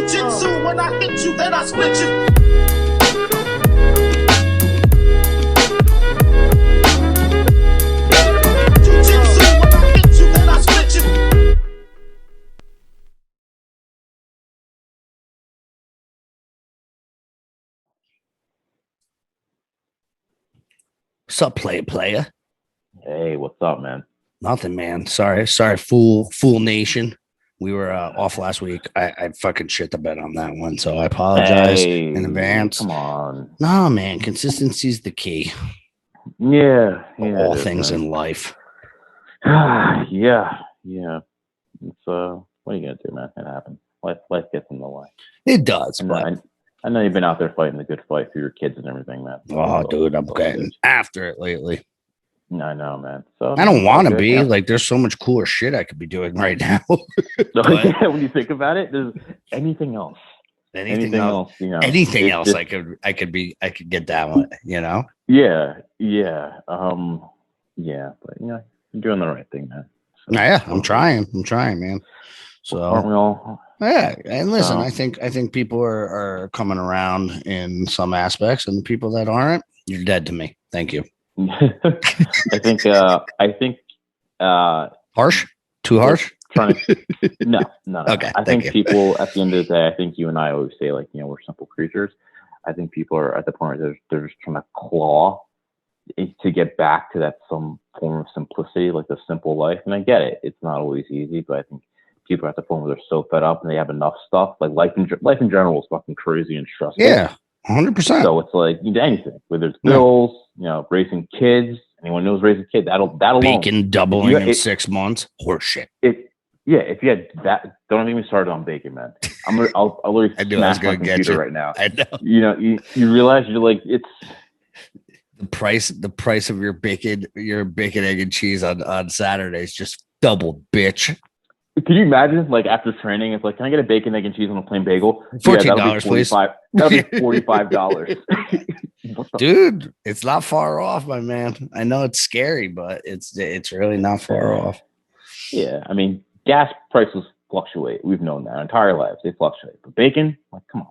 Jujitsu, when I hit you, then I split you. Jujitsu, when I hit you, then I split you. What's up, player? Hey, what's up, man? Nothing, man. Sorry, fool nation. We were off last week. I fucking shit the bed on that one, so I apologize in advance. Come on. No, man, consistency's the key. Yeah, All things in life. yeah. It's what are you gonna do, man? It happens. Life gets in the way. It does, but I know you've been out there fighting the good fight for your kids and everything, man. Oh, dude, I'm getting after it lately. I know, man. So I don't want to be. Yeah. Like, there's so much cooler shit I could be doing right now. Yeah, when you think about it, there's anything else. Anything else, you know. Anything else I could get down with, you know? Yeah. But you know, you're doing the right thing, man. So, yeah, I'm trying, man. So aren't we all? Yeah, and listen, I think people are coming around in some aspects, and the people that aren't, you're dead to me. Thank you. I think harsh? Too harsh? No. Okay. I think people at the end of the day, I think you and I always say, like, you know, we're simple creatures. I think people are at the point where they're just trying to claw to get back to that some form of simplicity, like the simple life. And I get it. It's not always easy, but I think people are at the point where they're so fed up and they have enough stuff. Like life in general is fucking crazy and stressful. Yeah. 100%. So it's like you do anything, whether it's bills, you know, raising kids. Anyone knows raising kids, that'll bacon doubling in 6 months. Horseshit. If you had that, don't even start on bacon, man. I'll literally smash my computer right now. I know. You know, you realize you're like, it's the price of your bacon, egg and cheese on Saturdays just doubled, bitch. Can you imagine, like, after training, it's like, can I get a bacon, egg, and cheese on a plain bagel? $14, please. That'll be $45. Dude, it's not far off, my man. I know it's scary, but it's really not far off. Yeah, I mean, gas prices fluctuate. We've known that our entire lives. They fluctuate. But bacon, like, come on.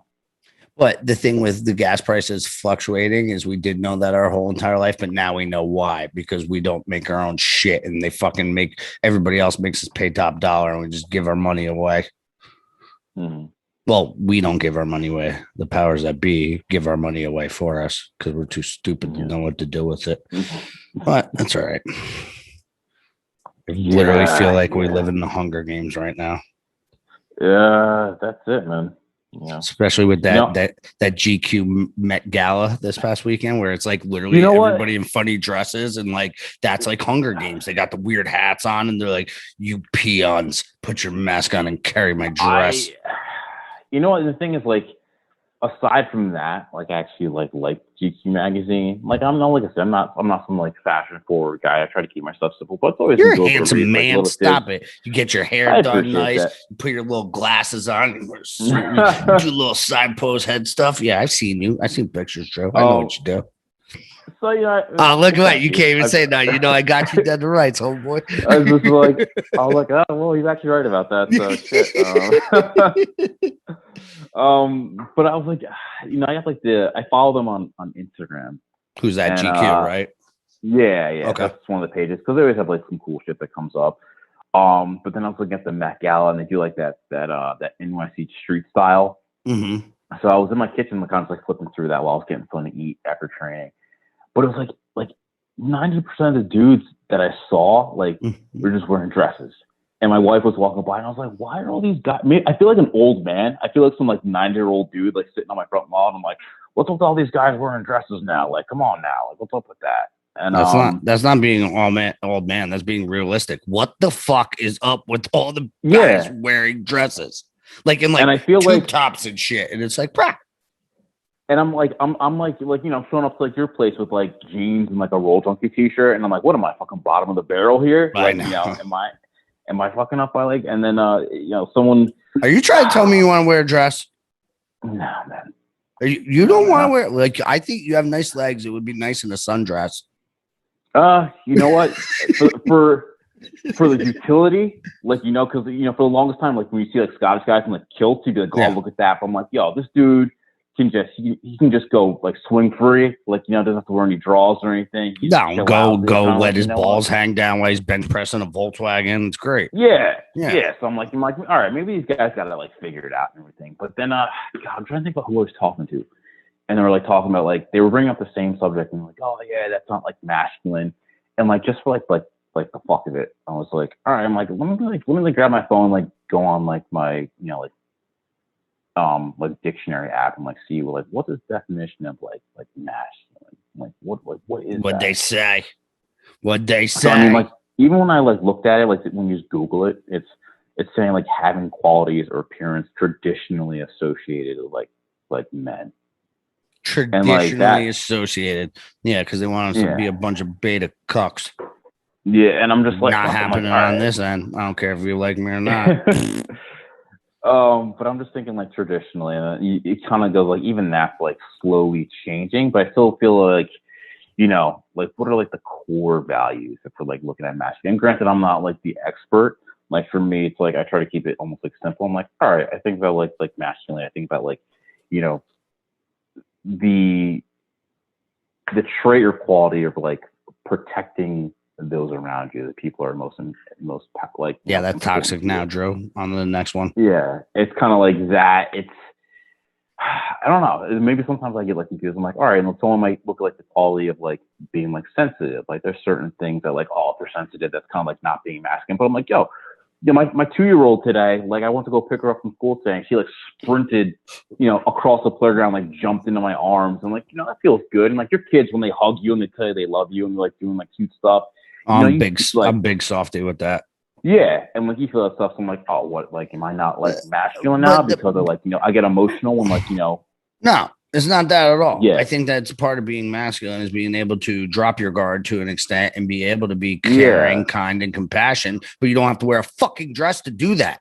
But the thing with the gas prices fluctuating is we did know that our whole entire life, but now we know why, because we don't make our own shit and they fucking make everybody else makes us pay top dollar and we just give our money away. Mm-hmm. Well, we don't give our money away. The powers that be give our money away for us because we're too stupid to know what to do with it. But that's all right. I literally feel like we live in the Hunger Games right now. Yeah, that's it, man. Yeah. Especially with that GQ Met Gala this past weekend, where it's like literally everybody in funny dresses and like that's like Hunger Games. They got the weird hats on and they're like, "You peons, put your mask on and carry my dress." You know what the thing is, like, aside from that, like, I actually like GQ magazine. Like, I'm not, like I said, I'm not some like fashion forward guy. I try to keep my stuff simple, but it's always you're a handsome man. Stop it. You get your hair done nice. You put your little glasses on. You do a little side pose head stuff. Yeah, I've seen you. I've seen pictures, Joe. I know what you do. So yeah. Look at that! You can't even say no. You know I got you dead to rights, homeboy. I was just like, oh well, he's actually right about that. So shit. But I was like, you know, I got like I follow them on Instagram. Who's that? GQ, right? Yeah. Okay. That's one of the pages because they always have like some cool shit that comes up. But then I was looking at the Met Gala and they do like that NYC street style. Mm-hmm. So I was in my kitchen, kind of like flipping through that while I was getting something to eat after training. But it was like 90% of the dudes that I saw were just wearing dresses. And my wife was walking by, and I was like, "Why are all these guys?" I feel like an old man. I feel like some like 90-year-old dude like sitting on my front lawn. I'm like, "What's up with all these guys wearing dresses now? Like, come on now, like, what's up with that?" And that's not being an old man. That's being realistic. What the fuck is up with all the guys wearing dresses? Like in like and I feel tube tops and shit, and it's like, bruh. And I'm like, you know, I'm showing up to like your place with like jeans and like a Roll Junkie t-shirt, and I'm like, what am I, fucking bottom of the barrel here? Like, you know, am I fucking up by like? And then you know, someone. Are you trying to tell me you want to wear a dress? No, man. You don't want to wear like? I think you have nice legs. It would be nice in a sundress. You know what? for the utility, like, you know, because, you know, for the longest time, like when you see like Scottish guys in like kilts, you'd be like, oh, look at that. But I'm like, yo, this dude can just he can just go like swing free, like, you know, doesn't have to wear any draws or anything. No, go let his balls hang down while he's bench pressing a Volkswagen. It's great. Yeah. So I'm like, all right, maybe these guys got to like figure it out and everything. But then, God, I'm trying to think about who I was talking to, and they were like talking about like they were bringing up the same subject and like, oh yeah, that's not like masculine, and like just for like the fuck of it, I was like, all right, I'm like, let me grab my phone, like go on like my, you know, like dictionary app and like see like what's the definition of like masculine, like what is what that? they say. What they say. So, I mean, like even when I like looked at it, like when you just Google it, it's saying like having qualities or appearance traditionally associated with like men. Traditionally associated, yeah, because they want us to be a bunch of beta cucks. Yeah, and I'm just like, not happening on this end. I don't care if you like me or not. But I'm just thinking like traditionally, and it kind of goes like even that's like slowly changing, but I still feel like, you know, like what are like the core values if we're like looking at masculine? And granted, I'm not like the expert. Like for me, it's like I try to keep it almost like simple. I'm like, all right, I think about like masculine. I think about like, you know, the trait or quality of like protecting those around you, the people are most like, yeah, that's toxic now, Drew. On to the next one. Yeah, it's kind of like that. It's, I don't know, maybe sometimes I get like confused. I'm like, all right, and someone might look at like the quality of like being like sensitive, like there's certain things that like, oh, if they're sensitive, that's kind of like not being masculine. But I'm like, yo, my 2-year-old today, like I went to go pick her up from school today, and she like sprinted, you know, across the playground, like jumped into my arms, and like, you know, that feels good. And like your kids, when they hug you and they tell you they love you and they're like doing like cute stuff. I'm big softy with that. Yeah, and like you feel that stuff, so I'm like, oh, what? Like, am I not like masculine now because of like, you know, I get emotional when like, you know. No, it's not that at all. Yeah. I think that's part of being masculine is being able to drop your guard to an extent and be able to be caring, kind, and compassion. But you don't have to wear a fucking dress to do that.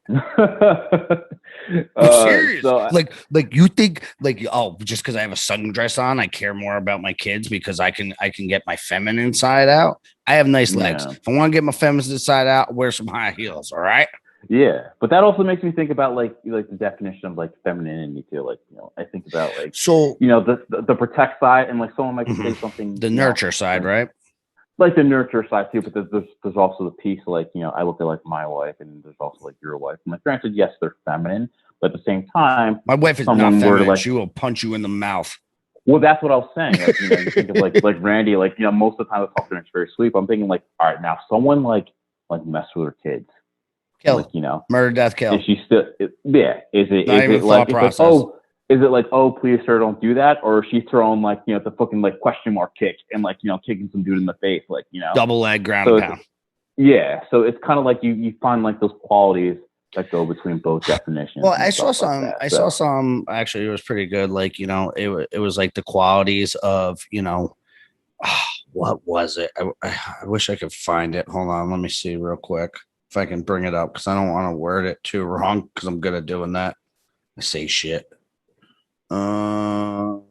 I'm serious. So, like you think like, oh, just because I have a sundress on, I care more about my kids because I can get my feminine side out. I have nice legs. If I want to get my feminine side out, wear some high heels. All right. Yeah, but that also makes me think about like the definition of like femininity too. Like, you know, I think about like, so, you know, the protect side, and like someone might say something, the nurture side, right? Like the nurture side too, but there's also the piece like, you know, I look at like my wife and there's also like your wife. And like, granted, yes, they're feminine, but at the same time, my wife is not feminine. Like, she will punch you in the mouth. Well, that's what I was saying. Like, you know, you think of like Randy, like, you know, most of the time I talk to her, it's very sweet. But I'm thinking like, all right, now someone like mess with her kids, kill, like, you know, murder, death, kill. Is she still? Yeah. Is it like, is it like, oh, please, sir, don't do that, or is she throwing like, you know, the fucking like question mark kick and like, you know, kicking some dude in the face, like, you know, double leg ground and pound. Yeah. So it's kind of like you find like those qualities that go between both definitions. Well, I saw some. I saw some. Actually, it was pretty good. Like, you know, it was like the qualities of, you know, what was it? I wish I could find it. Hold on, let me see real quick if I can bring it up because I don't want to word it too wrong because I'm good at doing that. I say shit. What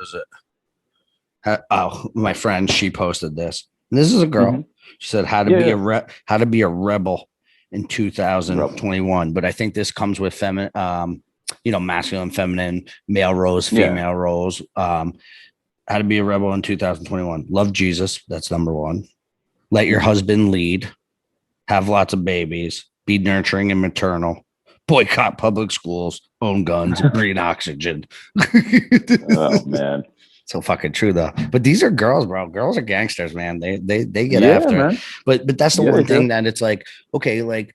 is it? Oh, my friend, she posted this. This is a girl. Mm-hmm. She said how to be a rebel in 2021, but I think this comes with feminine, you know, masculine, feminine, male roles, female roles. How to be a rebel in 2021. Love Jesus. That's number one. Let your husband lead. Have lots of babies. Be nurturing and maternal. Boycott public schools. Own guns. Breathe oxygen. Oh man. So fucking true though. But these are girls, bro. Girls are gangsters, man. They get after. Man. But that's the one thing that it's like, okay, like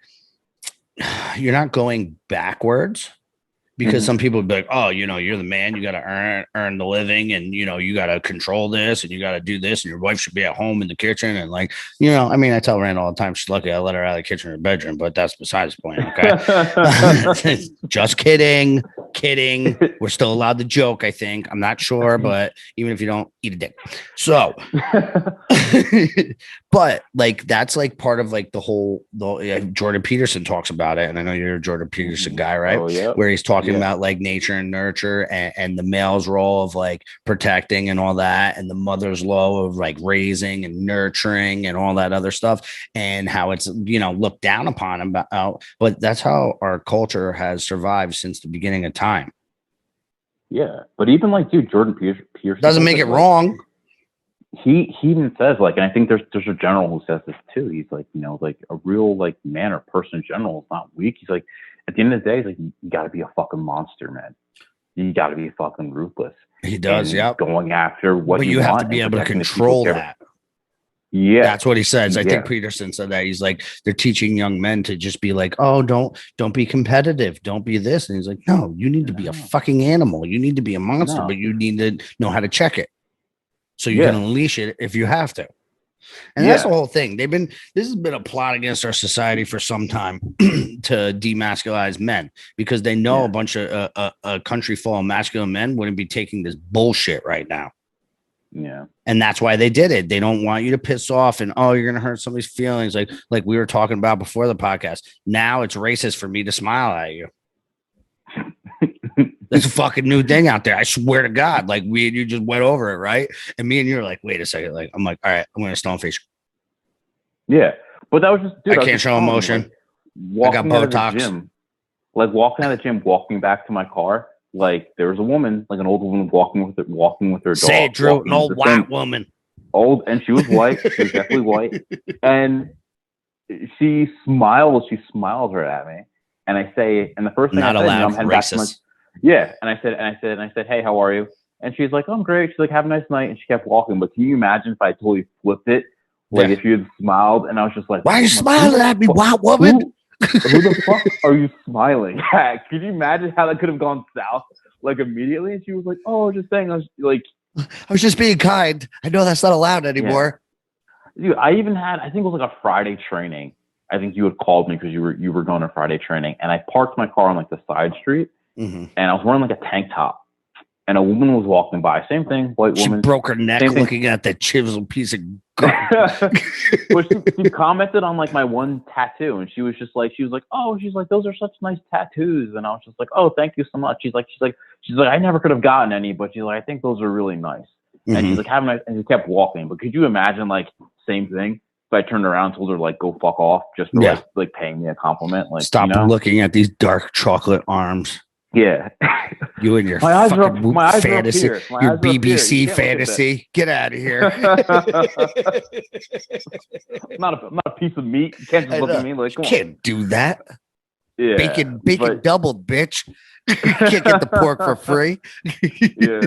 you're not going backwards because some people would be like, oh, you know, you're the man, you gotta earn the living, and you know, you gotta control this and you gotta do this, and your wife should be at home in the kitchen. And like, you know, I mean, I tell Rand all the time, she's lucky I let her out of the kitchen or bedroom, but that's besides the point. Okay. Just kidding. kidding. We're still allowed to joke, I think. I'm not sure, but even if you don't, eat a dick. So, but like that's like part of like the whole Jordan Peterson talks about it, and I know you're a Jordan Peterson guy, right? Oh, yeah. Where he's talking about like nature and nurture and the male's role of like protecting and all that, and the mother's role of like raising and nurturing and all that other stuff, and how it's looked down upon about, but that's how our culture has survived since the beginning of time. Yeah, but even like, dude, Jordan Peterson doesn't make it wrong. He even says like, and I think there's a general who says this too. He's like, like a real like man or person in general is not weak. He's like, at the end of the day, he's like, you got to be a fucking monster, man. You got to be fucking ruthless. He does, yeah. Going after what but you have want to be able to control that. Yeah, that's what he says. I think Peterson said that. He's like, they're teaching young men to just be like, oh, don't be competitive, don't be this. And he's like, no, you need to be a fucking animal. You need to be a monster, but you need to know how to check it so you can unleash it if you have to. And that's the whole thing. This has been a plot against our society for some time to demasculize men, because they know a bunch of a country full of masculine men wouldn't be taking this bullshit right now. Yeah. And that's why they did it. They don't want you to piss off and, oh, you're going to hurt somebody's feelings. Like we were talking about before the podcast. Now it's racist for me to smile at you. That's a fucking new thing out there. I swear to God. Like we and you just went over it, right? And me and you are like, wait a second. Like, I'm like, all right, I'm going to stone face. Yeah. But that was just, dude, I can't show emotion. Like, I got Botox. Gym, like walking out of the gym, walking back to my car. Like there was a woman, like an old woman walking with her dog. Say it, Drew, an old white woman. Old, and she was white. She was definitely white. And she smiles her at me. And I say, and the first thing not I said, allowed, I'm heading back to my, And I said, hey, how are you? And she's like, oh, I'm great. She's like, have a nice night. And she kept walking. But can you imagine if I totally flipped it? Like if you had smiled and I was just like, why are you smiling at me, white woman? Who the fuck are you smiling at? Could you imagine how that could have gone south like immediately? And she was like, oh, just saying, I was just being kind. I know that's not allowed anymore. Yeah. Dude, I even had, I think it was like a Friday training. I think you had called me because you were going to Friday training, and I parked my car on like the side street, and I was wearing like a tank top, and a woman was walking by. Same thing, white woman. She broke her neck looking at that chiseled piece of garbage. But she commented on like my one tattoo, and she was like, oh, those are such nice tattoos, and I was just like, oh, thank you so much. She's like, I never could have gotten any, but she's like, I think those are really nice. And she's like, have a nice, and she kept walking. But could you imagine like same thing? If I turned around and told her like go fuck off just for like paying me a compliment, like stop looking at these dark chocolate arms. Yeah, you and your my fucking eyes fantasy, your BBC fantasy. Get out of here! I'm not a piece of meat. You can't just look at me like come can't do that. Yeah, bacon doubled, bitch. You can't get the pork for free. Yeah,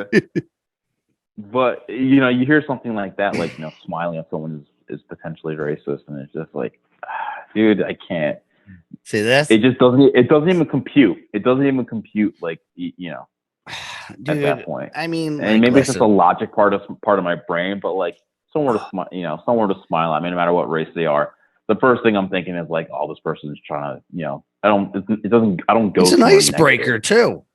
but you hear something like that, like smiling at someone is potentially racist, and it's just like, dude, I can't see this. It doesn't even compute. It doesn't even compute, like dude, at that point. I mean, and maybe it's just a logic part of my brain, but like somewhere to smile at me, no matter what race they are. The first thing I'm thinking is like, oh, this person is trying to, I don't go. It's an icebreaker too.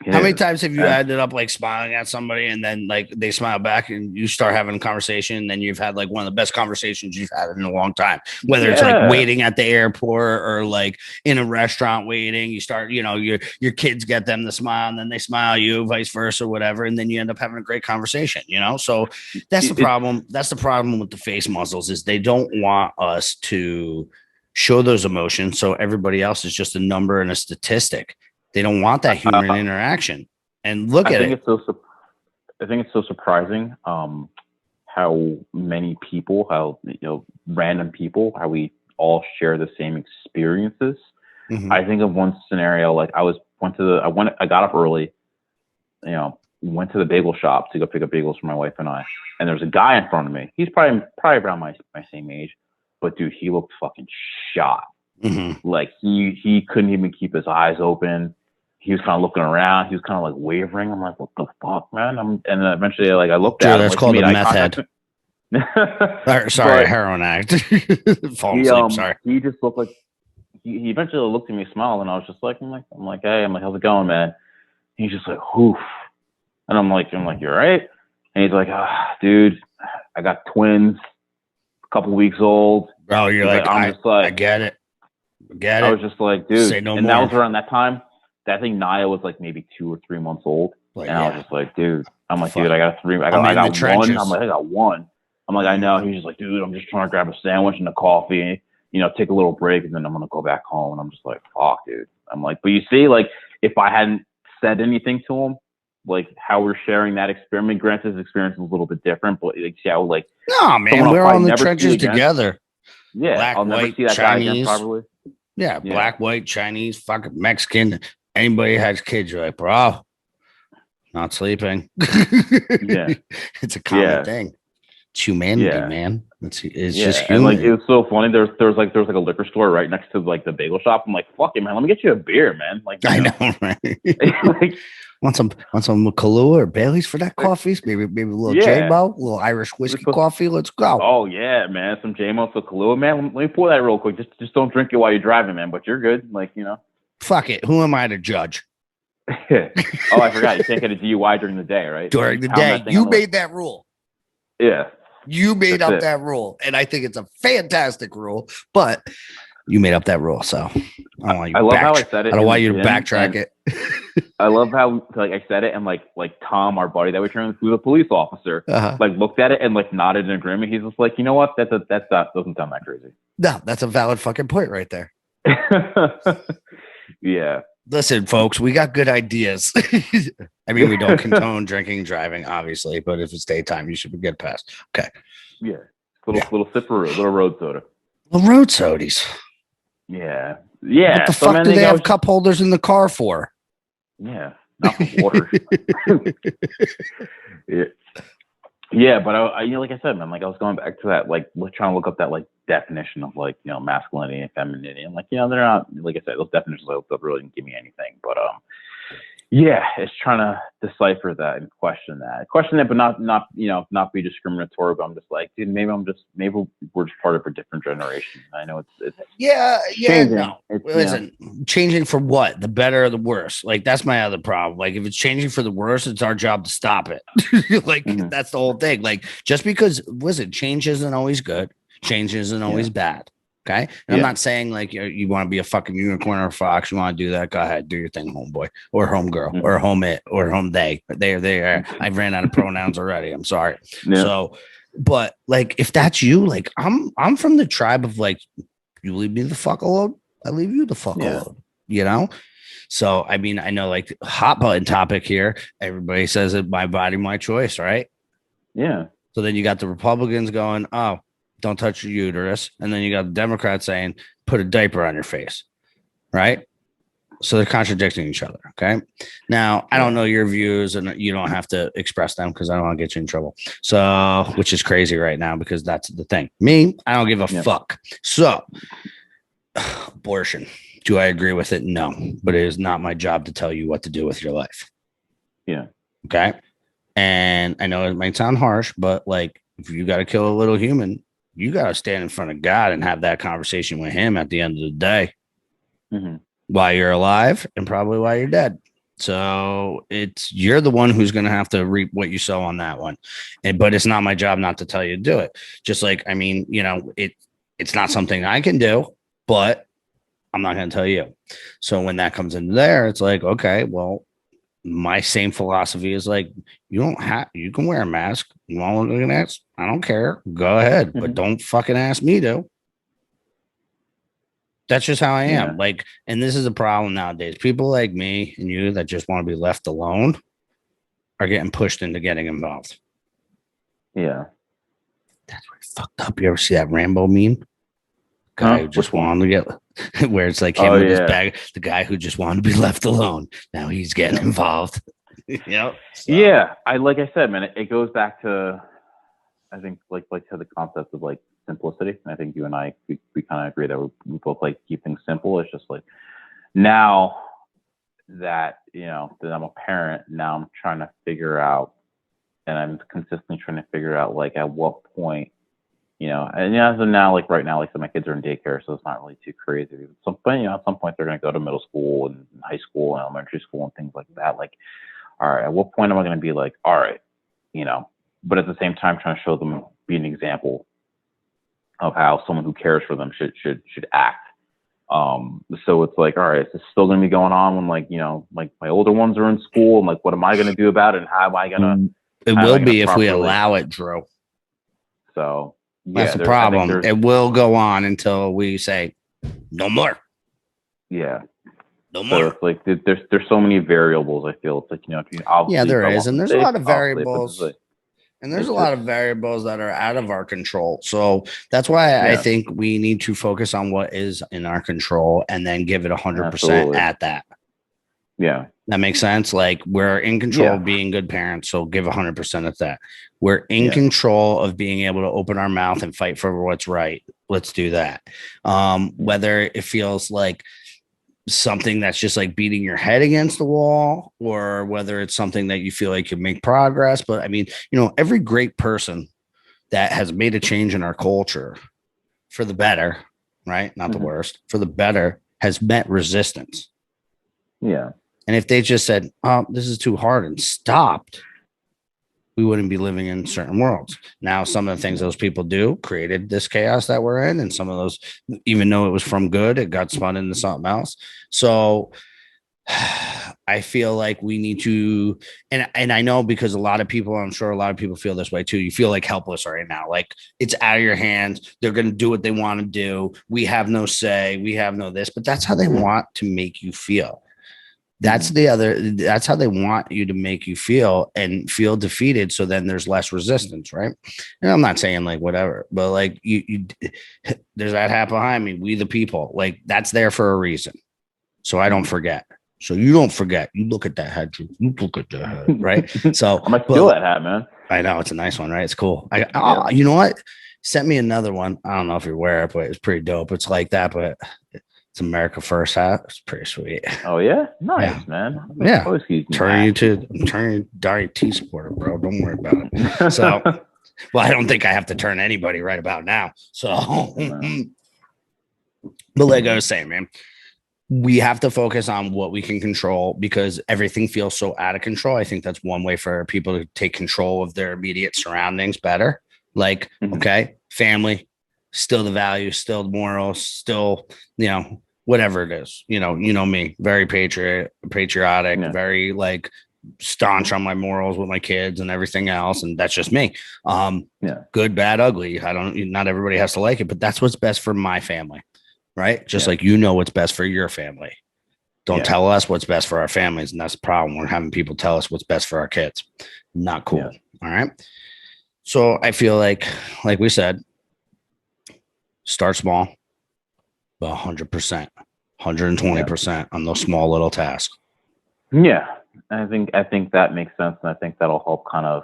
It How is. many times have you ended up like smiling at somebody and then like they smile back and you start having a conversation, and then you've had like one of the best conversations you've had in a long time, whether it's like waiting at the airport or like in a restaurant waiting, you start, your kids get them to smile and then they smile you, vice versa, whatever. And then you end up having a great conversation, so that's the problem. That's the problem with the face muzzles, is they don't want us to show those emotions. So everybody else is just a number and a statistic. They don't want that human interaction. And look at it. I think it's so surprising how many people, random people, how we all share the same experiences. I think of one scenario, like I got up early, went to the bagel shop to go pick up bagels for my wife and I, and there's a guy in front of me. He's probably around my same age, but dude, he looked fucking shot. Like he couldn't even keep his eyes open. He was kind of looking around. He was kind of like wavering. I'm like, what the fuck, man? And then eventually, like, I looked at him. That's called a meth head. Sorry, heroin addict. Fall asleep, sorry. He just looked he eventually looked at me, smiled, and I was just like, I'm like, hey, how's it going, man? And he's just like, oof. And I'm like, you're right. And he's like, dude, I got twins, a couple weeks old. Bro, you're like, I'm just like, I get it. I was just like, dude. Say no and more. That was around that time. I think Naya was like maybe 2 or 3 months old. Like, and I was just like, dude. I'm like, Fuck. dude, I got one. I'm like, I got one. I'm like, I know. He's just like, dude, I'm just trying to grab a sandwich and a coffee and, take a little break, and then I'm going to go back home. And I'm just like, fuck, dude. I'm like, but you see, like, if I hadn't said anything to him, like how we're sharing that experiment, granted his experience is a little bit different, but like, see how, like, no, man, we're all in the trenches together. Yeah. Black, I'll white, never see that Chinese, guy again, probably. Yeah. Black, white, Chinese, fucking Mexican. Anybody has kids, you're like, bro, not sleeping. Yeah. It's a common thing. It's humanity, man. It's just human. And like, it was so funny. There was like a liquor store right next to like the bagel shop. I'm like, fuck it, man. Let me get you a beer, man. Like, I know, right? Like, want some Kahlua or Bailey's for that coffee? Maybe a little J-Mo, a little Irish whiskey coffee. Let's go. Oh yeah, man. Some J-Mo, some Kahlua, man. Let me pour that real quick. Just don't drink it while you're driving, man. But you're good. Like, Fuck it. Who am I to judge? Oh, I forgot. You can't get a DUI during the day, right? During the day. You made that rule. Yeah. You made up that rule. And I think it's a fantastic rule, but you made up that rule. So I don't want you I love how I said it. I don't want you to backtrack it. I love how like I said it, and like Tom, our buddy that we trained with, who's a police officer, like looked at it and like nodded in agreement. He's just like, you know what? That doesn't sound that crazy. No, that's a valid fucking point right there. Yeah. Listen, folks, we got good ideas. I mean, we don't condone drinking and driving, obviously, but if it's daytime, you should get past. Okay. Yeah. Little sipperoo, little road soda. Little road sodies. Yeah. Yeah. What the fuck do they have cup holders in the car for? Yeah. Not for water. Yeah. Yeah, but I like I said, man, like I was going back to that, like trying to look up that like definition of like, masculinity and femininity, and like, they're not, like I said, those definitions really didn't give me anything, but yeah, it's trying to decipher that and question it, but not be discriminatory. But I'm just like, dude, maybe we're just part of a different generation. I know it's changing. No. Listen, changing for what? The better or the worse? Like, that's my other problem. Like, if it's changing for the worse, it's our job to stop it. Like, that's the whole thing. Like, just because, listen, change isn't always good. Change isn't always bad. Okay. And I'm not saying like you want to be a fucking unicorn or a fox. You want to do that. Go ahead. Do your thing, homeboy or homegirl or home it or home they. They. I ran out of pronouns already. I'm sorry. Yeah. So, but like, if that's you, like I'm from the tribe of like, you leave me the fuck alone. I leave you the fuck alone. So, I mean, I know like hot button topic here. Everybody says it, my body, my choice. Right. Yeah. So then you got the Republicans going, oh, don't touch your uterus. And then you got the Democrats saying, put a diaper on your face. Right. So they're contradicting each other. Okay. Now, I don't know your views and you don't have to express them because I don't want to get you in trouble. So, which is crazy right now because that's the thing. Me, I don't give a fuck. So, abortion. Do I agree with it? No. But it is not my job to tell you what to do with your life. Yeah. Okay. And I know it might sound harsh, but like, if you got to kill a little human, you got to stand in front of God and have that conversation with him at the end of the day while you're alive and probably while you're dead. So you're the one who's going to have to reap what you sow on that one. But it's not my job not to tell you to do it. Just like, I mean, it's not something I can do, but I'm not going to tell you. So when that comes into there, it's like, okay, well, my same philosophy is like, you can wear a mask. You want to look at that? I don't care. Go ahead, but don't fucking ask me to. That's just how I am. Like, and this is a problem nowadays. People like me and you that just want to be left alone are getting pushed into getting involved. Yeah. That's where it's fucked up. You ever see that Rambo meme? Guy who just wanted to get, where it's like him with his bag, the guy who just wanted to be left alone. Now he's getting involved. So. Yeah. Like I said, man, it goes back to, I think like to the concept of like simplicity. And I think you and I, we kind of agree that we both like keep things simple. It's just like now that, that I'm a parent, now I'm trying to figure out, and I'm consistently trying to figure out like at what point And so now, like right now, like so my kids are in daycare, so it's not really too crazy. At some point, at some point they're going to go to middle school and high school and elementary school and things like that. Like, all right, at what point am I going to be like, all right, but at the same time trying to show them, be an example of how someone who cares for them should act. So it's like, all right, is this still going to be going on when like my older ones are in school, and like what am I going to do about it, and how am I going to? It will be if we allow it, Drew. So that's the problem. It will go on until we say no more. Yeah. No more. So it's like there's so many variables. I feel it's like there is, and there's a lot of variables, and there's a lot of variables that are out of our control. So that's why I think we need to focus on what is in our control, and then give it 100% at that. Yeah, that makes sense. Like we're in control of being good parents, so give 100% at that. We're in control of being able to open our mouth and fight for what's right. Let's do that. Whether it feels like something that's just like beating your head against the wall, or whether it's something that you feel like you make progress. But I mean, every great person that has made a change in our culture for the better, right? Not the worst, for the better, has met resistance. Yeah. And if they just said, oh, this is too hard and stopped, we wouldn't be living in certain worlds. Now, some of the things those people do created this chaos that we're in. And some of those, even though it was from good, it got spun into something else. So I feel like we need to, and I know because I'm sure a lot of people feel this way too. You feel like helpless right now. Like it's out of your hands. They're going to do what they want to do. We have no say. We have no this, but that's how they want to make you feel. That's how they want you to make you feel and feel defeated. So then there's less resistance. Right. And I'm not saying like whatever, but like you there's that hat behind me. We, the people, like that's there for a reason. So I don't forget. So you don't forget. You look at that hat. You look at that hat. Right. So I might steal that hat, man. I know it's a nice one, right? It's cool. You know what? Sent me another one. I don't know if you're aware of it, but it's pretty dope. It's like that, but it's America First hat. It's pretty sweet. Oh yeah, nice man. Turn you Diet T supporter, bro. Don't worry about it. So, well, I don't think I have to turn anybody right about now. So, but like I was saying, man, we have to focus on what we can control because everything feels so out of control. I think that's one way for people to take control of their immediate surroundings better. Like, okay, family, still the values, still the morals, still, whatever it is, me, very patriotic, very like staunch on my morals with my kids and everything else. And that's just me. Good, bad, ugly. Not everybody has to like it, but that's what's best for my family. Right. Just like, what's best for your family. Don't tell us what's best for our families. And that's the problem. We're having people tell us what's best for our kids. Not cool. Yeah. All right. So I feel like we said, start small, but 100%, 120% on those small little tasks. Yeah. I think that makes sense. And I think that'll help kind of,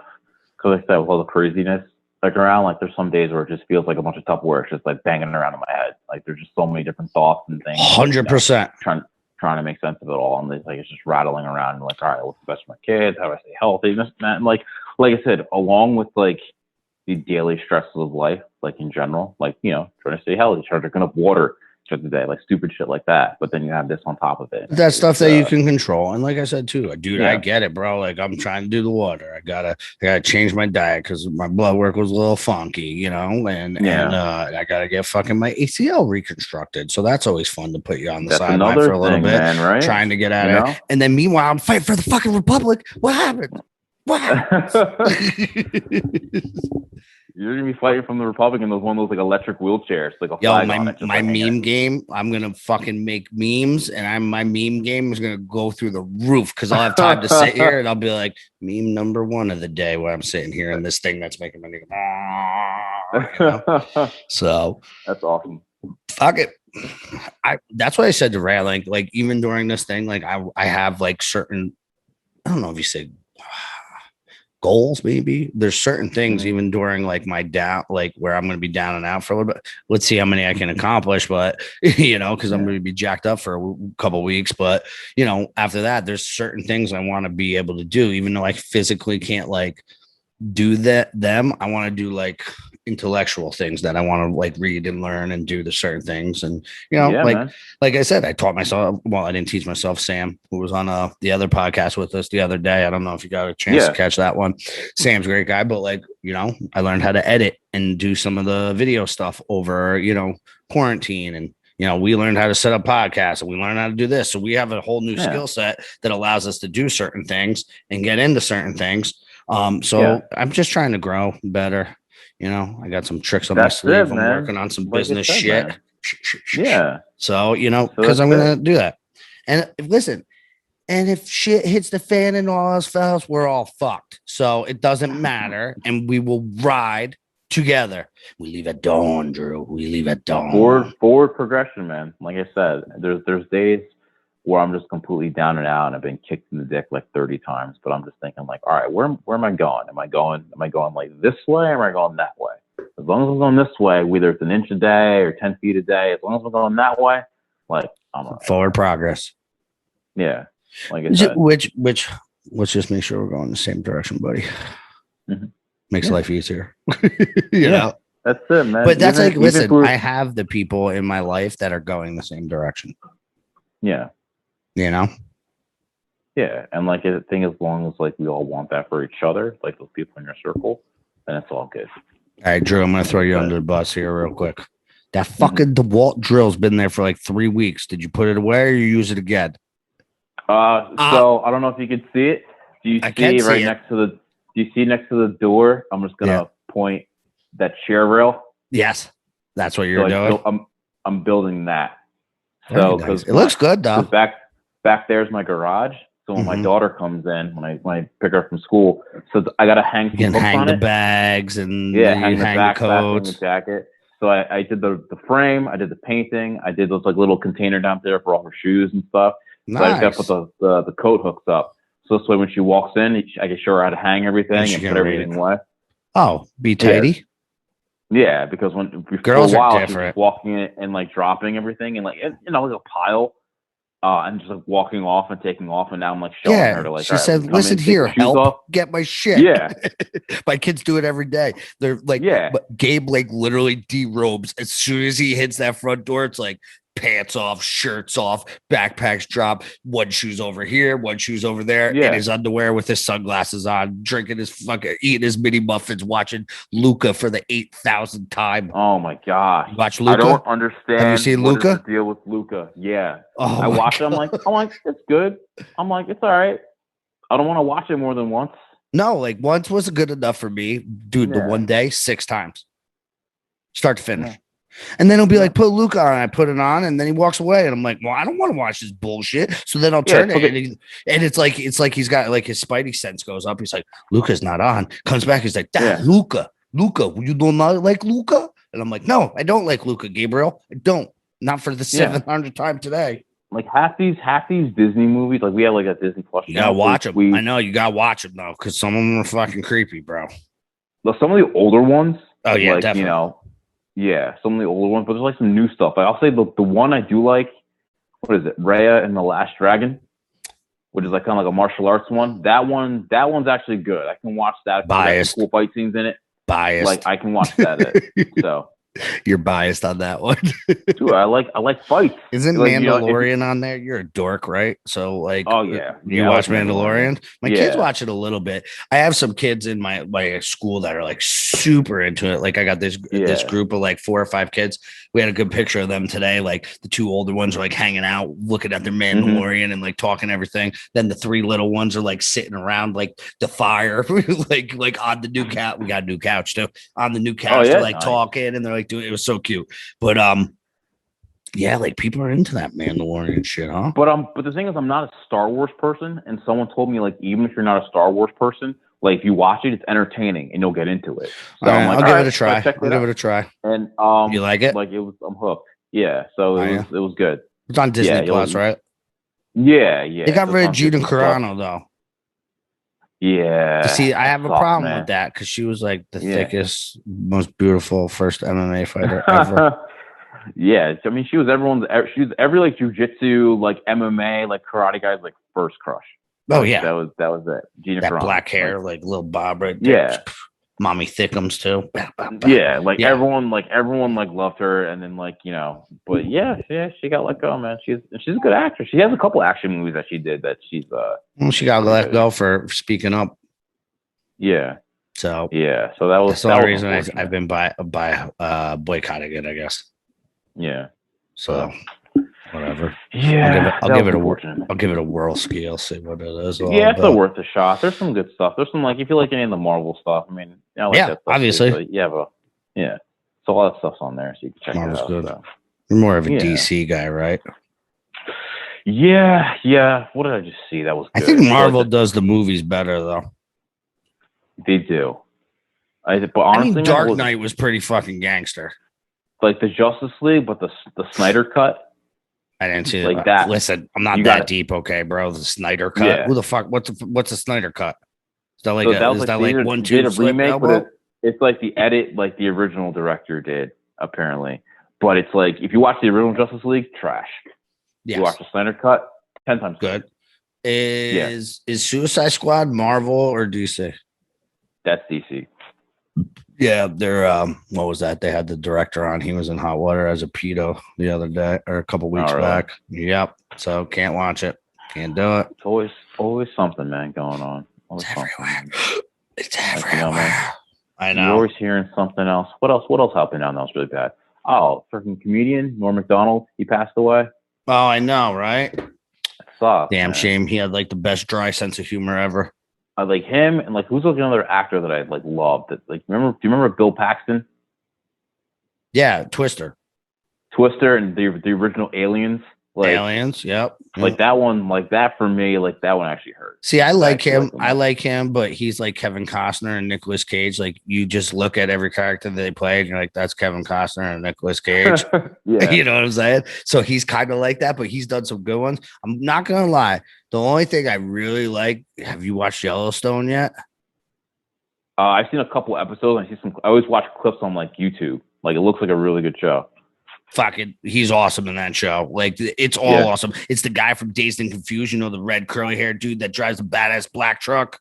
because like I said, with all the craziness like around, like there's some days where it just feels like a bunch of Tupperware. It's just like banging around in my head. Like there's just so many different thoughts and things. 100%. Trying to make sense of it all. And it's just rattling around and like, all right, what's the best for my kids? How do I stay healthy? And like I said, along with like the daily stresses of life, like in general, like, trying to stay healthy, trying to drink enough water throughout the day, like stupid shit like that. But then you have this on top of it. That's stuff that you can control. And like I said, too, dude, I get it, bro. Like I'm trying to do the water. I gotta change my diet because my blood work was a little funky, and I gotta get fucking my ACL reconstructed. So that's always fun to put you on the sideline for a little bit, man, right? Trying to get at it. And then meanwhile, I'm fighting for the fucking Republic. What happened? You're gonna be fighting from the Republican, those one of those like electric wheelchairs, like a flag on it, my meme game. I'm gonna fucking make memes, and my meme game is gonna go through the roof because I'll have time to sit here and I'll be like meme number 1 of the day where I'm sitting here in this thing that's making my So that's awesome. Fuck it. That's what I said to Ray. Like even during this thing, like I have like certain, I don't know if you say goals, maybe there's certain things even during like my down, like where I'm going to be down and out for a little bit. Let's see how many I can accomplish, but because I'm going to be jacked up for a couple of weeks. But after that, there's certain things I want to be able to do, even though I physically can't like do them. I want to do like intellectual things that I want to like read and learn and do the certain things. And, like I said, I taught myself. Well, I didn't teach myself. Sam, who was on the other podcast with us the other day. I don't know if you got a chance to catch that one. Sam's a great guy, but like, I learned how to edit and do some of the video stuff over, quarantine. And, we learned how to set up podcasts and we learned how to do this. So we have a whole new skill set that allows us to do certain things and get into certain things. I'm just trying to grow better. I got some tricks on my sleeve. I'm working on some business shit. Man. Yeah. So, because I'm going to do that. And listen, and if shit hits the fan and all else fails, we're all fucked. So it doesn't matter. And we will ride together. We leave at dawn, Drew. We leave at dawn. Forward progression, man. Like I said, there's days where I'm just completely down and out and I've been kicked in the dick like 30 times, but I'm just thinking like, all right, where am I going? Am I going like this way or am I going that way? As long as I'm going this way, whether it's an inch a day or 10 feet a day, as long as I'm going that way, like I'm all right. Forward progress. Yeah. Like I said. Which let's just make sure we're going in the same direction, buddy. Mm-hmm. Makes life easier. you know? That's it, man. But that's listen, I have the people in my life that are going the same direction. Yeah. Yeah, and like the thing, as long as like we all want that for each other, like those people in your circle, then it's all good. All right, Drew, I'm gonna throw you under the bus here real quick. That fucking DeWalt drill's been there for like 3 weeks. Did you put it away or you use it again? So I don't know if you can see it. Do you see next to the door? I'm just gonna point that chair rail. Yes, that's what you're doing. I'm building that. So because it looks good though. Back there's my garage. So when my daughter comes in, when I pick her up from school, so I gotta hang. You can hang the bags and hang the backpack, coats, the jacket. So I did the frame, I did the painting, I did those like little container down there for all her shoes and stuff. Nice. So I just gotta put the coat hooks up. So this way when she walks in, I can show her how to hang everything and put everything away. Oh, be tidy. Yeah, because girls are different. Walking it and like dropping everything and like like a pile. And just like walking off and taking off, and now I'm like showing her to like. She said, "Listen here, help get my shit." Yeah, my kids do it every day. They're like, but Gabe like literally derobes as soon as he hits that front door. It's like pants off, shirts off, backpacks drop, one shoe's over here, one shoe's over there, in his underwear with his sunglasses on, drinking eating his mini muffins, watching Luca for the 8,000th time. Oh my gosh. You watch Luca? I don't understand. Have you seen Luca? The deal with Luca. Yeah. Oh, I watch it. I'm like, it's good. I'm like, it's all right. I don't want to watch it more than once. No, like once was good enough for me. Dude, the one day, 6 times. Start to finish. Yeah. And then he'll be like, put Luca on. I put it on, and then he walks away. And I'm like, well, I don't want to watch this bullshit. So then I'll turn it, and it's like he's got like his spidey sense goes up. He's like, Luca's not on. Comes back, he's like, Luca, you do not like Luca? And I'm like, no, I don't like Luca, Gabriel. I don't. Not for the 700th time today. Like half these Disney movies, like we have like a Disney Plus. You gotta watch them. I know you gotta watch them though, because some of them are fucking creepy, bro. Well, some of the older ones. Oh yeah, like, definitely. Yeah, some of the older ones, but there's like some new stuff. Like, I'll say the one I do like, what is it? Raya and the Last Dragon, which is like kind of like a martial arts one. That one's actually good. I can watch that. Biased. Cool fight scenes in it. Biased. Like I can watch that. So you're biased on that one. Dude, I like fights. Isn't like, Mandalorian on there? You're a dork, right? So like, oh yeah, you watch Mandalorian? My kids watch it a little bit. I have some kids in my school that are like super into it. Like I got this group of like 4 or 5 kids. We had a good picture of them today. Like the 2 older ones are like hanging out, looking at their Mandalorian and like talking everything. Then the 3 little ones are like sitting around like the fire, like on the new couch. We got a new couch too. On the new couch, they're like talking and they're like doing. It was so cute, but like people are into that Mandalorian shit, huh? But the thing is, I'm not a Star Wars person, and someone told me like even if you're not a Star Wars person, like if you watch it, it's entertaining and you'll get into it. So I'm like, I'll give it a try. I'll give it a try. And you like it? Like I'm hooked. Yeah, so it was good. It's on Disney Plus, right? Yeah. They got rid of Gina Carano though. Yeah. See, I have a problem with that because she was like the thickest, most beautiful first MMA fighter ever. Yeah, I mean, she was every like jujitsu, like MMA, like karate guy's like first crush. Oh yeah, that was it. Gina that Carano. black hair, like little bob right there. Yeah, Mommy Thickums too. Yeah, everyone loved her, and then but she got let go, man. She's a good actress. She has a couple action movies that she did that she's well, she got let go for speaking up. Yeah. So that's the only reason I've been boycotting it, I guess. Yeah. So whatever. Yeah. I'll give it a whirl scale. See what it is. Yeah, it's still worth a shot. There's some good stuff. There's some if you like any of the Marvel stuff. I mean, I like that stuff obviously. Too, so, so all that stuff's on there, so you can check Marvel's it out. Good. So. You're more of a DC guy, right? Yeah. What did I just see? That was good. I think Marvel does the movies better though. They do. But honestly, Dark Knight was pretty fucking gangster. Like the Justice League, but the Snyder cut. I didn't see that. Listen, I'm not that deep, okay, bro. The Snyder cut. Yeah. Who the fuck? What's a Snyder cut? Is that like so one two remake? But it's like the edit, like the original director did, apparently. But it's like if you watch the original Justice League, trash. Yes. You watch the Snyder cut, 10 times good. Is Suicide Squad Marvel or DC? That's DC. Yeah, they're what was that? They had the director on. He was in hot water as a pedo the other day or a couple weeks back. Yep. So can't watch it. Can't do it. It's always something, man, going on. Always it's everywhere. It's everywhere. I know. You're always hearing something else. What else happened down? That was really bad. Oh, freaking comedian Norm Macdonald. He passed away. Oh, I know, right? It sucks. Damn man. Shame. He had like the best dry sense of humor ever. I like him, and who's another actor that I loved? That do you remember Bill Paxton? Yeah, Twister, and the original Aliens. Aliens, yep. That one, that for me, that one actually hurt. See, I like him. I like him, but he's like Kevin Costner and Nicolas Cage. Like you just look at every character that they played, and you're like, that's Kevin Costner and Nicolas Cage. Yeah. You know what I'm saying? So he's kind of like that, but he's done some good ones. I'm not gonna lie. The only thing I really like, have you watched Yellowstone yet? I've seen a couple episodes. I always watch clips on YouTube. It looks like a really good show. Fucking, he's awesome in that show. It's all awesome. It's the guy from Dazed and Confused, the red curly haired dude that drives a badass black truck.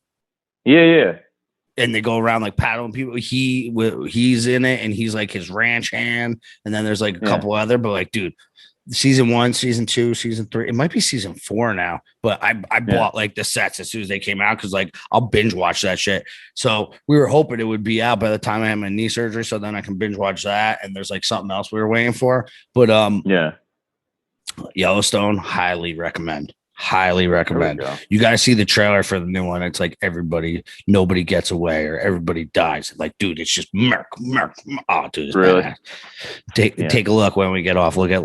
Yeah. And they go around paddling people. He's in it, and he's his ranch hand. And then there's a couple other, but dude, season 1, season 2, season 3. It might be season 4 now, but I bought the sets as soon as they came out because I'll binge watch that shit. So we were hoping it would be out by the time I had my knee surgery, so then I can binge watch that. And there's something else we were waiting for, but Yellowstone, highly recommend. You got to see the trailer for the new one. It's nobody gets away or everybody dies. Dude, it's just murk. Oh, dude, it's really bad. Take a look when we get off. Look at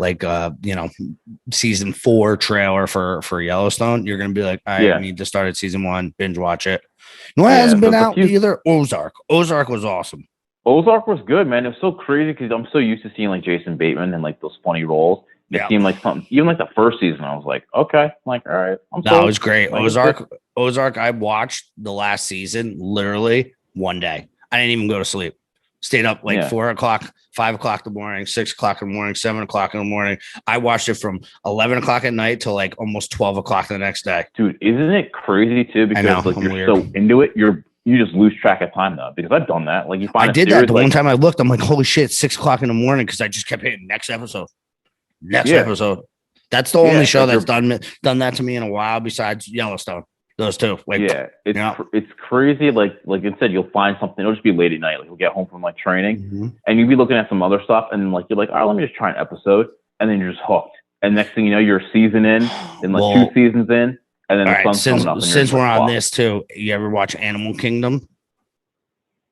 season 4 trailer for Yellowstone. You're gonna be like, I need to start at season 1, binge watch it. It hasn't been out either. Ozark was awesome. Ozark was good, man. It was so crazy because I'm so used to seeing Jason Bateman and those funny roles. It seemed like something, even the first season, I was like, okay. I'm all right. No, it was great. Ozark, I watched the last season literally one day. I didn't even go to sleep. Stayed up 4 o'clock, 5 o'clock in the morning, 6 o'clock in the morning, 7 o'clock in the morning. I watched it from 11 o'clock at night till almost 12 o'clock the next day. Dude, isn't it crazy too? Because you're so into it, you just lose track of time though. Because I've done that. You find I did that the one time I looked. I'm like, holy shit, it's 6 o'clock in the morning because I just kept hitting next episode. Episode. That's the only show that's done that to me in a while besides Yellowstone. Those two. It's crazy. Like I said, you'll find something. It'll just be late at night. You'll get home from training and you'll be looking at some other stuff and you're like, all right, let me just try an episode. And then you're just hooked. And next thing you know, you're a season in and 2 seasons in. And then the sun's coming up. Since we're on this too, you ever watch Animal Kingdom?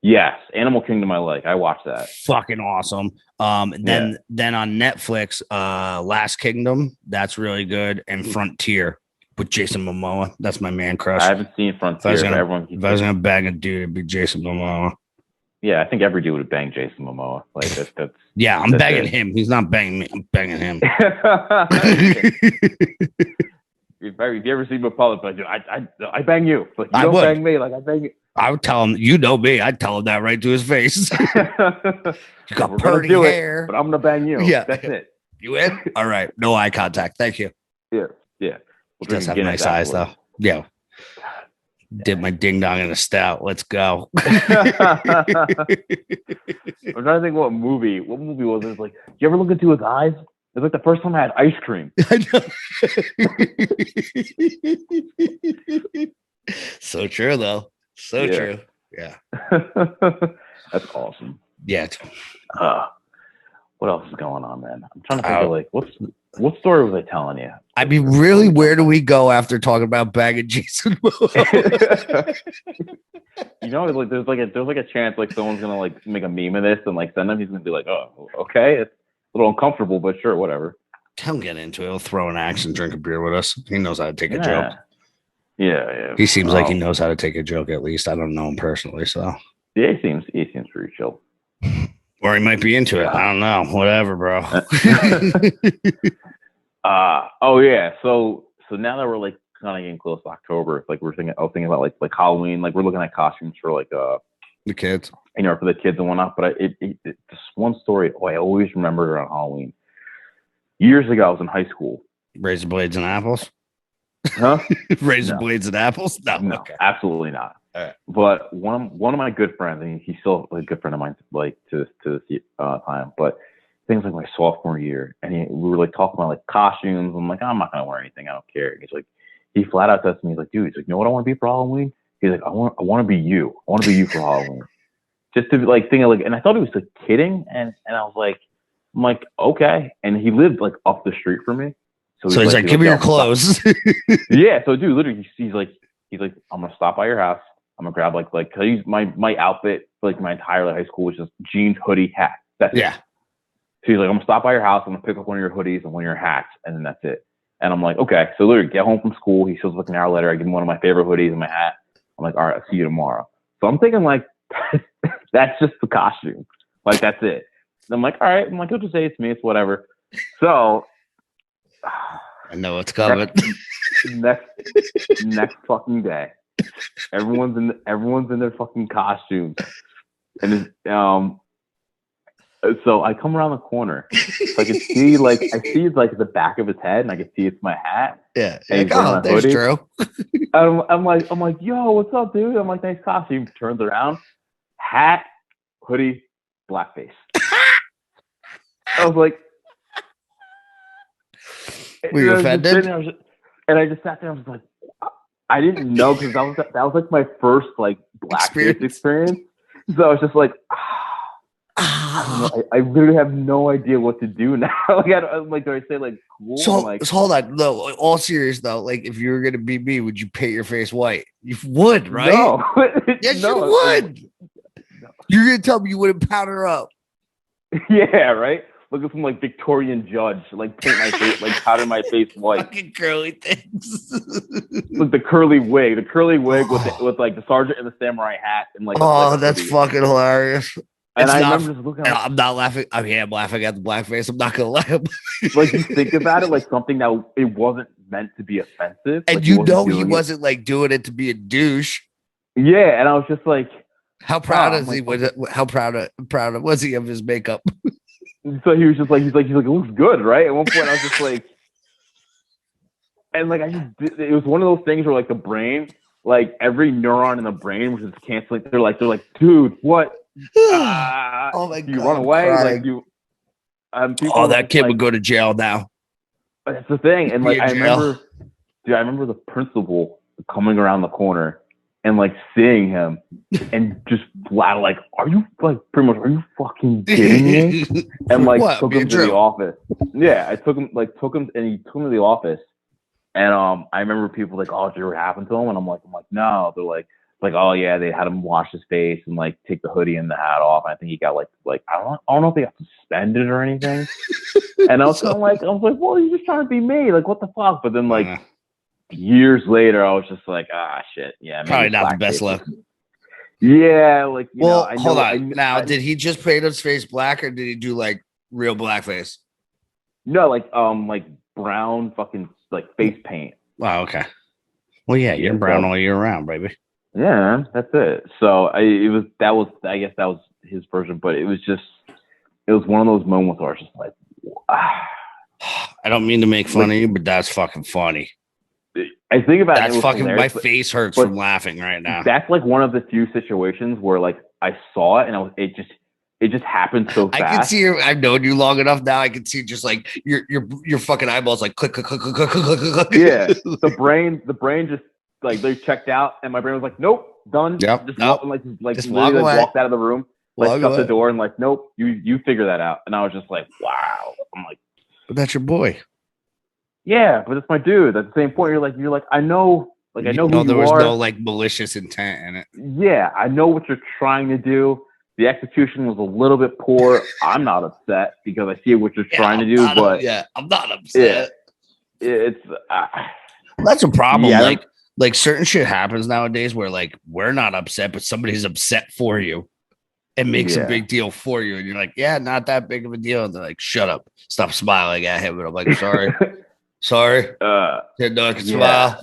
Yes, Animal Kingdom. I watched that. Fucking awesome. Then on Netflix, Last Kingdom, that's really good, and Frontier with Jason Momoa. That's my man crush. I haven't seen Frontier. If I was gonna bang a dude, it'd be Jason Momoa. Yeah, I think every dude would bang Jason Momoa. I'm banging him. He's not banging me. I'm banging him. If you ever see me in public, I bang you, but you don't bang me. I bang you. I would tell him, you know me. I'd tell him that right to his face. You got pretty hair. But I'm going to bang you. Yeah. That's it. You in? All right. No eye contact. Thank you. Yeah. He does have nice eyes, though. Yeah. Dip my ding dong in a stout. Let's go. I'm trying to think what movie. What movie was it? It's like, do you ever look into his eyes? It's like the first time I had ice cream. I know. So true, though. So true. Yeah. That's awesome. Yeah. What else is going on, man? I'm trying to think of like what story was I telling you? I mean, really, where do we go after talking about Bag and Jason? You know, like there's like a chance like someone's gonna like make a meme of this and like send him. He's gonna be like, oh, okay, it's a little uncomfortable, but sure, whatever. He'll get into it. He'll throw an axe and drink a beer with us. He knows how to take a joke. Yeah. He seems like he knows how to take a joke. At least I don't know him personally, so yeah, he seems pretty chill. Or he might be into it. I don't know. Whatever, bro. Oh yeah. So now that we're like kind of getting close to October, like I was thinking about like Halloween. Like we're looking at costumes for like the kids, for the kids and whatnot. But it's this one story. Oh, I always remember around Halloween. Years ago, I was in high school. Razor blades and apples. Huh? Razor blades and apples? No, okay. Absolutely not. All right. But one of my good friends, and he's still a good friend of mine, like to this time. But things like my sophomore year, and we were like talking about like costumes. I'm like, I'm not gonna wear anything. I don't care. He's like, he flat out says to me, he's like, dude, he's like, you know what I want to be for Halloween? He's like, I want to be you. I want to be you for Halloween. Just to like think of like, and I thought he was like kidding, and I was like, I'm like, okay. And he lived like up the street from me. So he's like, give me your clothes. Yeah. So dude, literally, he's like, I'm gonna stop by your house. I'm gonna grab like cause he's my outfit for like my entire high school was just jeans, hoodie, hat. That's it. So he's like, I'm gonna stop by your house. I'm gonna pick up one of your hoodies and one of your hats, and then that's it. And I'm like, okay. So literally, get home from school. He shows up an hour later. I give him one of my favorite hoodies and my hat. I'm like, all right, I'll see you tomorrow. So I'm thinking like, that's just the costume. Like that's it. And I'm like, all right. I'm like, he'll just say it's me. It's whatever. So I know what's coming. Next fucking day, everyone's in their fucking costumes, and so I come around the corner, so I can see like the back of his head, and I can see it's my hat. Yeah, and like, there's Drew. I'm like, yo, what's up, dude? I'm like, nice costume. Turns around, hat, hoodie, blackface. I was like, were you offended? And I just sat there. I was like, I didn't know because that was like my first like blackface experience. So I was just like, I literally have no idea what to do now. I'm like, do I say like cool? So, like, hold on. No, all serious though. Like, if you were gonna be me, would you paint your face white? You would, right? No. Yes, no, you would. No. You're gonna tell me you wouldn't powder up? Yeah, right. Look at some like Victorian judge, like paint my face, like powder my face white. Fucking curly things. Look, the curly wig with like the sergeant and the samurai hat and like. That's fucking hilarious. And I remember just looking. I'm not laughing. I mean, I'm laughing at the blackface. I'm not gonna laugh. Like you think about it, like something that it wasn't meant to be offensive, and like, he wasn't like doing it to be a douche. Yeah, and I was just like, how proud is he? How proud was he of his makeup? So he was just like, he's like, it looks good, right? At one point, I was just like, and like it was one of those things where like the brain, like every neuron in the brain was just canceling. They're like, dude, what? Oh my god! You run away, like you. That kid would go to jail now. That's the thing, and like I remember the principal coming around the corner and like seeing him and just flat like, are you fucking kidding me? And like took him to the office. Yeah, I took him and he took him to the office. And I remember people like, oh, did it ever happen to him? And I'm like, no. They're like, oh yeah, they had him wash his face and like take the hoodie and the hat off. And I think he got like I don't know if they got suspended or anything. And I was like, well, you're just trying to be me. Like, what the fuck? But then like years later, I was just like, shit, yeah, probably not the best look. Yeah, like hold on. Now, did he just paint his face black, or did he do like real blackface? No, like brown fucking like face paint. Wow. Okay. Well, yeah, you're brown all year round, baby. Yeah, that's it. So I guess that was his version, but it was one of those moments where I was just like, I don't mean to make fun of you, but that's fucking funny. I think about that's it. Fucking my face hurts from laughing right now. That's like one of the few situations where like I saw it and it just happened so fast. I can see you. I've known you long enough now. I can see just like your fucking eyeballs like click, click, click, click, click, click, click. Yeah, the brain just like they checked out, and my brain was like, nope, done. Yep. Just nope. just walk walked out of the room, like shut the door, and like, nope, you figure that out. And I was just like, wow. I'm like, but that's your boy. Yeah, but it's my dude. At the same point, you're like, I know, like I know who there you was are. no like malicious intent in it. Yeah, I know what you're trying to do. The execution was a little bit poor. I'm not upset because I see what you're trying to do, but I'm not upset. It's that's a problem. Yeah, like certain shit happens nowadays where like we're not upset, but somebody's upset for you and makes a big deal for you, and you're like, yeah, not that big of a deal. And they're like, shut up, stop smiling at him. And I'm like, sorry. Sorry. Didn't know I could smile.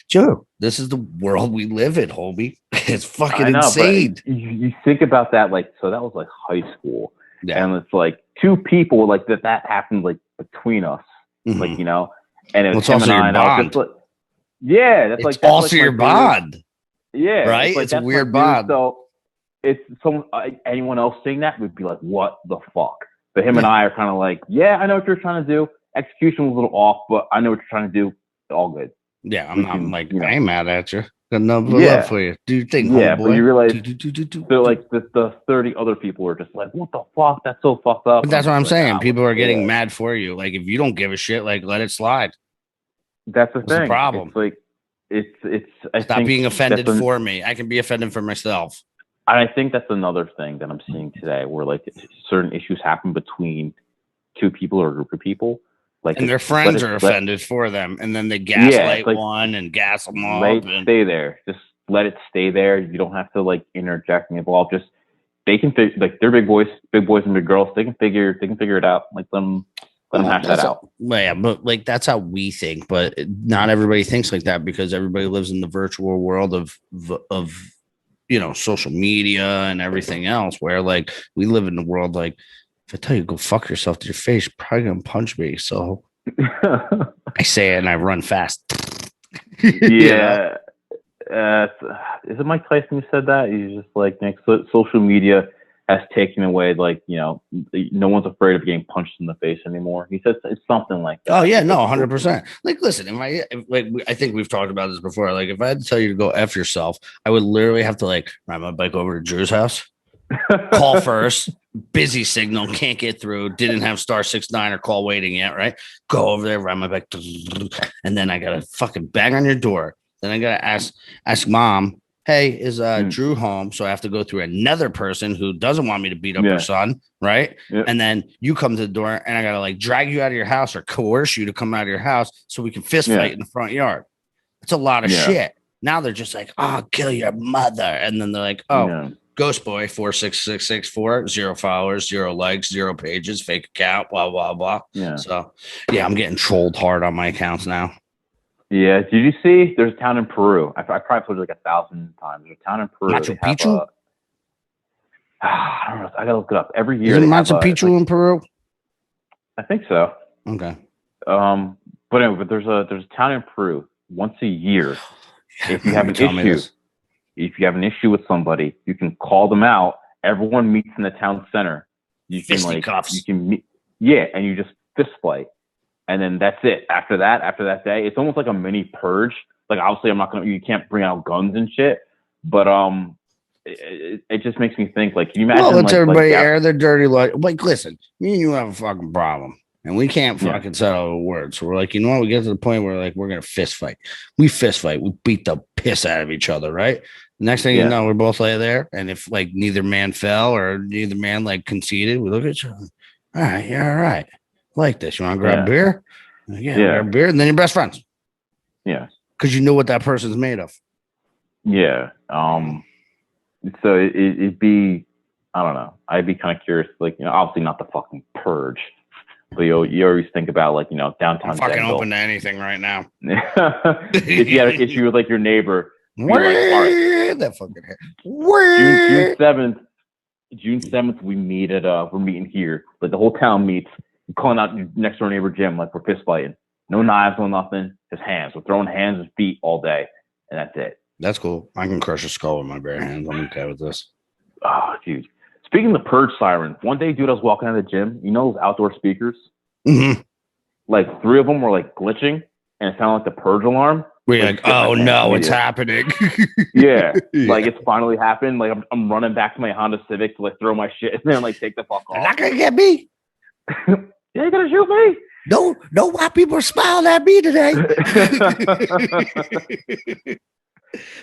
Joe, this is the world we live in, homie. It's fucking insane. You think about that, like, so that was like high school. Yeah. And it's like two people like that happened like between us. Mm-hmm. Like, you know, and it was him and I, and I was just like, that's also your bond. Yeah. Right? It's a weird bond. So it's anyone else saying that would be like, what the fuck? But him and I are kind of like, yeah, I know what you're trying to do. Execution was a little off, but I know what you're trying to do. It's all good. Yeah, I'm like, I ain't mad at you. Got nothing but love for you. Do you think? Yeah, but you realize, so like the 30 other people were just like, what the fuck? That's so fucked up. But that's what I'm saying. People are getting mad for you. Like, if you don't give a shit, like, let it slide. That's the thing. The problem. It's like, it's. Stop being offended for me. I can be offended for myself. And I think that's another thing that I'm seeing today, where like certain issues happen between two people or a group of people, like, and their friends are offended for them, and then they gaslight one and gas them up. Stay there, just let it stay there. You don't have to like interject and involve. Just they can like they're big boys and big girls. They can figure it out. Like let them hash that out. Yeah, but like that's how we think. But not everybody thinks like that because everybody lives in the virtual world of social media and everything else, where like we live in the world, like if I tell you go fuck yourself to your face, you're probably gonna punch me. So I say it and I run fast. Yeah. Is it Mike Tyson who said that? He's just like, social media has taken away, like, no one's afraid of getting punched in the face anymore. He says it's something like that. Oh yeah, no, 100%. Like, listen, I think we've talked about this before. Like, if I had to tell you to go F yourself, I would literally have to like ride my bike over to Drew's house, call first, busy signal, can't get through, didn't have *69 or call waiting yet, right? Go over there, ride my bike, and then I gotta fucking bang on your door. Then I gotta ask mom, hey, is Drew home? So I have to go through another person who doesn't want me to beat up her son, right? Yeah. And then you come to the door and I gotta like drag you out of your house or coerce you to come out of your house so we can fist fight in the front yard. It's a lot of shit. Now they're just like, oh, kill your mother. And then they're like, oh, Ghost Boy 46664, 0 followers, 0 likes, 0 pages, fake account, blah, blah, blah. Yeah. So yeah, I'm getting trolled hard on my accounts now. Yeah. Did you see? There's a town in Peru. I probably put it like 1,000 times. There's a town in Peru. Machu Picchu? I don't know. I gotta look it up. Every year. Isn't Machu Picchu in Peru? I think so. Okay. But anyway, but there's a town in Peru once a year. If you have an issue with somebody, you can call them out. Everyone meets in the town center. You can meet, and you just fist fight. And then that's it. After that day, it's almost like a mini purge. Like, obviously, you can't bring out guns and shit. But it just makes me think, like, can you imagine? Well, let's everybody air their dirty light. Like, listen, me and you have a fucking problem, and we can't fucking settle a word. So we're like, you know what? We get to the point where like we're gonna fist fight. We fist fight. We beat the piss out of each other, right? The next thing you know, we're both lay there, and if like neither man fell or neither man like conceded, we look at each other. All right, yeah, all right. Like this, you want to grab a beer? Grab a beer, and then you're best friends. Yeah, because you know what that person's made of. Yeah. So it'd be, I don't know. I'd be kind of curious, like, obviously not the fucking purge, but you always think about, like, downtown. I'm fucking open to anything right now. If you had an issue with like your neighbor, like, all right, that fucking hair. June 7th, we meet we're meeting here. Like, the whole town meets. Calling out your next door neighbor Jim, like, we're fist fighting. No knives, no nothing. Just hands. We're throwing hands and feet all day, and that's it. That's cool. I can crush a skull with my bare hands. I'm okay with this. Oh, dude. Speaking of the purge sirens, one day, dude, I was walking out of the gym. You know those outdoor speakers? Mm-hmm. Like 3 of them were like glitching, and it sounded like the purge alarm. We're like, oh no, it's happening. Yeah, like it's finally happened. Like I'm running back to my Honda Civic to like throw my shit and then like take the fuck off. They're not gonna get me. Yeah, you're gonna shoot me. No white people are smiling at me today.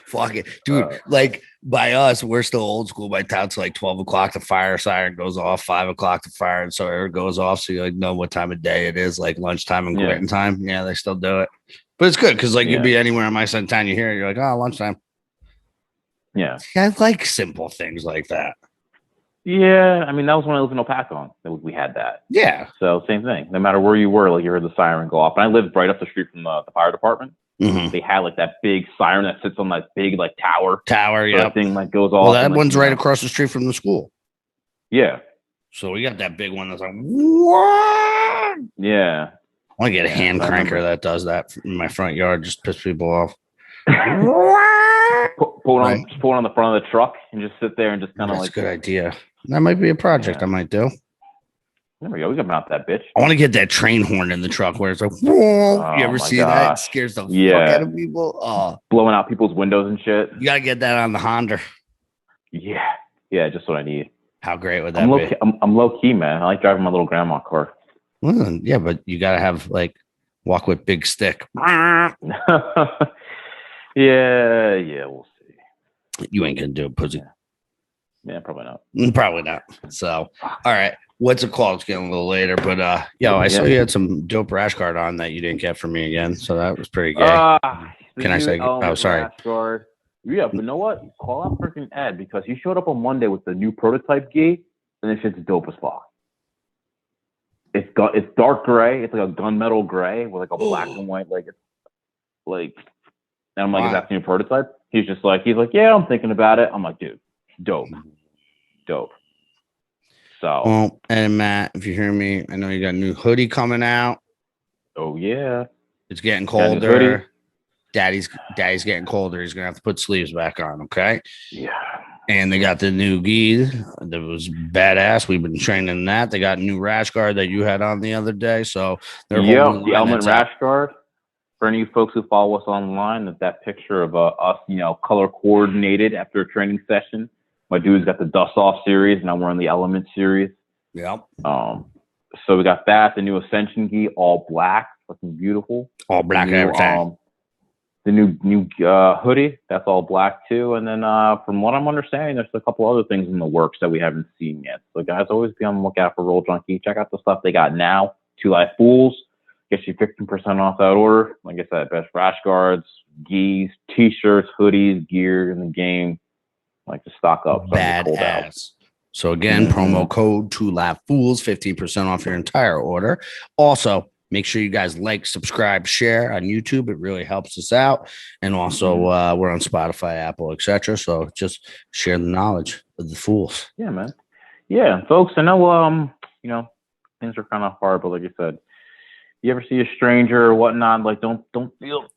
Fuck it, dude. Like by us, we're still old school. By town's like 12 o'clock. The fire siren goes off. 5 o'clock, the fire and so it goes off. So you like know what time of day it is, like lunchtime and quitting time. Yeah, they still do it, but it's good because like you'd be anywhere in my side of town, you hear it, you're like, oh, lunchtime. Yeah, I like simple things like that. Yeah, I mean that was when I lived in El Paso. We had that. Yeah. So same thing. No matter where you were, like you heard the siren go off. And I lived right up the street from the fire department. Mm-hmm. They had like that big siren that sits on that big like tower. Yeah. That thing like goes off. Well, that one's right across the street from the school. Yeah. So we got that big one that's like, what? Yeah. I want to get a hand cranker that does that in my front yard. Just piss people off. Pull it on the front of the truck and just sit there and just kind of like. That's a good idea. That might be a project I might do. There we go. We can mount that bitch. I want to get that train horn in the truck where it's like, whoa. Oh, you ever see that? It scares the fuck out of people. Oh. Blowing out people's windows and shit. You got to get that on the Honda. Yeah. Yeah, just what I need. How great would that be? I'm low key, man. I like driving my little grandma car. Well, yeah, but you got to have like walk with big stick. Yeah, we'll see. You ain't going to do it, pussy. Yeah, probably not. Probably not. So, all right. What's it called? It's getting a little later, but I saw you had some dope rash guard on that you didn't get from me again, so that was pretty gay. Can I say? Oh, sorry. Rash guard. Yeah, but you know what? Call out freaking Ed because he showed up on Monday with the new prototype gi, and this shit's dope as fuck. It's dark gray. It's like a gunmetal gray with like a black and white and I'm like, is that the new prototype? He's like, yeah, I'm thinking about it. I'm like, dude, dope. So, well, and Matt, if you hear me, I know you got a new hoodie coming out. Oh yeah, it's getting colder. Daddy's getting colder. He's gonna have to put sleeves back on. Okay. Yeah. And they got the new gi that was badass. We've been training that. They got a new rash guard that you had on the other day. So they're the Element rash guard. For any folks who follow us online, that picture of us, color coordinated after a training session. My dude's got the Dust Off series, and I'm wearing the Element series. Yep. So we got that, the new Ascension gi, all black, looking beautiful. All black every time. The new hoodie, that's all black too. And then from what I'm understanding, there's a couple other things in the works that we haven't seen yet. So guys, always be on the lookout for Roll Junkie. Check out the stuff they got now. 2LiveFools gets you 15% off that order. Like I said, best rash guards, gis, t-shirts, hoodies, gear in the game. Like to stock up. Badass. So again, promo code 2LiveFools, 15% off your entire order. Also, make sure you guys like, subscribe, share on YouTube. It really helps us out. And also, we're on Spotify, Apple, etc. So just share the knowledge of the fools. Yeah, man. Yeah, folks. I know, things are kind of hard, but like you said, you ever see a stranger or whatnot, like don't feel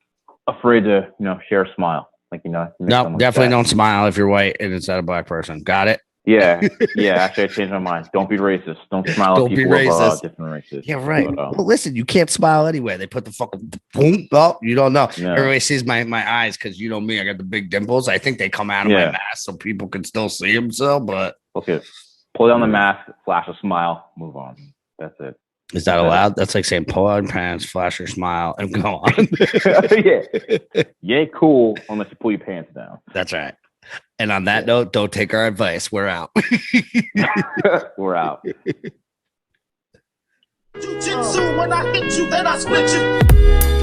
afraid to, share a smile. No, definitely don't smile if you're white and it's not a black person. Got it? Yeah. Actually, I changed my mind. Don't be racist. Don't smile at people of different races. Yeah, right. But, well, listen, you can't smile anyway. They put the fucking boom. Oh, you don't know. No. Everybody sees my eyes because you know me. I got the big dimples. I think they come out of my mask so people can still see them. But okay, pull down the mask, flash a smile, move on. That's it. Is that allowed? That's like saying pull out your pants, flash your smile, and go on. Yeah. You ain't cool unless you pull your pants down. That's right. And on that note, don't take our advice. We're out. We're out. Jiu-jitsu, when I hit you, then I split you.